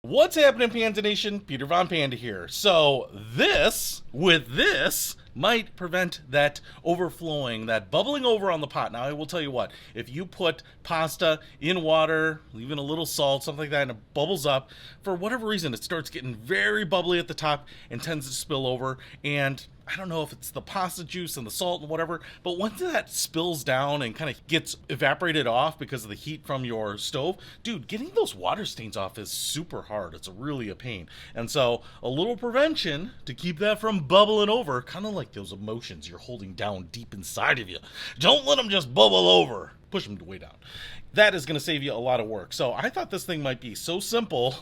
What's happening, Panda Nation? Peter Von Panda here. So this might prevent that overflowing, that bubbling over on the pot. Now I will tell you what, if you put pasta in water, even a little salt, something like that, and it bubbles up, for whatever reason it starts getting very bubbly at the top and tends to spill over. And I don't know if it's the pasta juice and the salt and whatever, but once that spills down and kind of gets evaporated off because of the heat from your stove, dude, getting those water stains off is super hard. It's really a pain. And so a little prevention to keep that from bubbling over, kind of like those emotions you're holding down deep inside of you. Don't let them just bubble over. Push them way down. That is going to save you a lot of work. So I thought this thing might be so simple,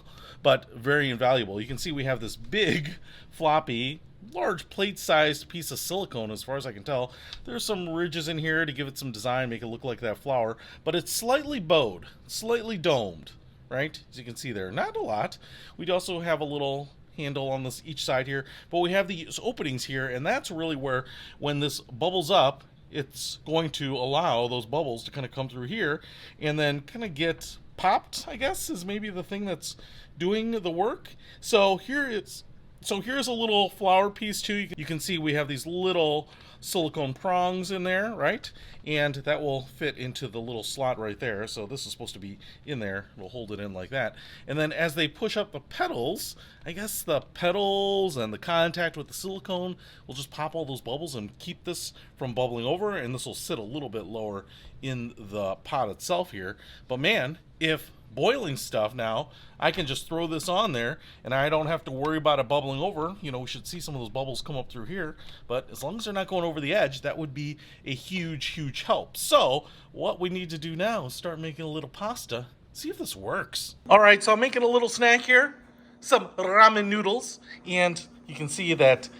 but very invaluable. You can see we have this big, floppy, large plate-sized piece of silicone, as far as I can tell. There's some ridges in here to give it some design, make it look like that flower, but it's slightly bowed, slightly domed, right? As you can see there, not a lot. We also have a little handle on this each side here, but we have these openings here, and that's really where, when this bubbles up, it's going to allow those bubbles to kind of come through here and then kind of get popped, I guess, is maybe the thing that's doing the work. So here's a little flower piece too. You can see we have these little silicone prongs in there, right? And that will fit into the little slot right there. So this is supposed to be in there. We'll hold it in like that. And then as they push up the petals, I guess the petals and the contact with the silicone will just pop all those bubbles and keep this from bubbling over. And this will sit a little bit lower in the pot itself here. But man, if boiling stuff now, I can just throw this on there and I don't have to worry about it bubbling over. You know, we should see some of those bubbles come up through here, but as long as they're not going over the edge, that would be a huge help. So what we need to do now is start making a little pasta, see if this works. All right, so I'm making a little snack here, some ramen noodles, and you can see that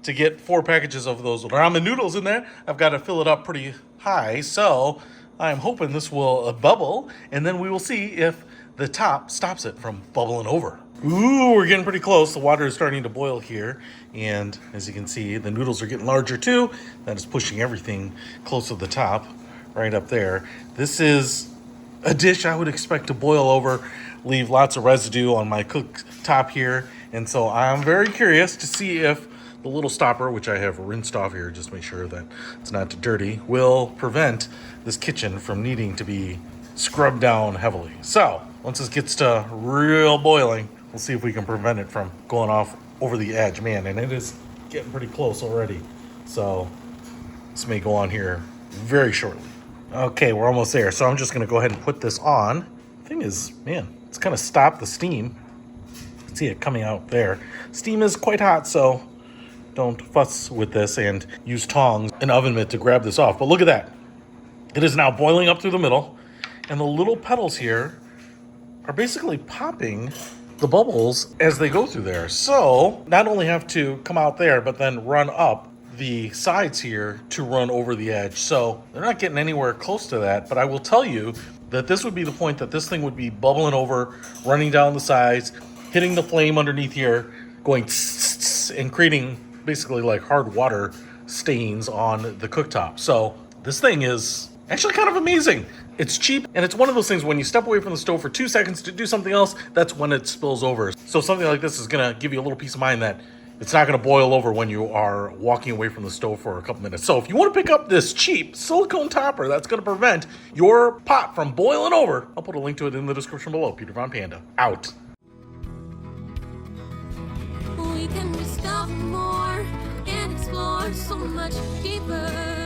to get 4 packages of those ramen noodles in there, I've got to fill it up pretty high. So I'm hoping this will bubble, and then we will see if the top stops it from bubbling over. Ooh, we're getting pretty close. The water is starting to boil here, and as you can see, the noodles are getting larger too. That is pushing everything close to the top, right up there. This is a dish I would expect to boil over, leave lots of residue on my cooktop here, and so I'm very curious to see if the little stopper, which I have rinsed off here just to make sure that it's not dirty, will prevent this kitchen from needing to be scrubbed down heavily. So once this gets to real boiling, we'll see if we can prevent it from going off over the edge. Man, and it is getting pretty close already. So this may go on here very shortly. Okay, we're almost there. So I'm just gonna go ahead and put this on. The thing is, man, it's kind of stopped the steam. You can see it coming out there. Steam is quite hot, so don't fuss with this and use tongs and oven mitt to grab this off. But look at that. It is now boiling up through the middle, and the little petals here are basically popping the bubbles as they go through there. So not only have to come out there, but then run up the sides here to run over the edge. So they're not getting anywhere close to that, but I will tell you that this would be the point that this thing would be bubbling over, running down the sides, hitting the flame underneath here, going and creating basically like hard water stains on the cooktop. So this thing is actually kind of amazing. It's cheap, and it's one of those things when you step away from the stove for 2 seconds to do something else, that's when it spills over. So something like this is gonna give you a little peace of mind that it's not gonna boil over when you are walking away from the stove for a couple minutes. So if you wanna pick up this cheap silicone topper that's gonna prevent your pot from boiling over, I'll put a link to it in the description below. Peter Von Panda, out. We can discover more and explore so much deeper.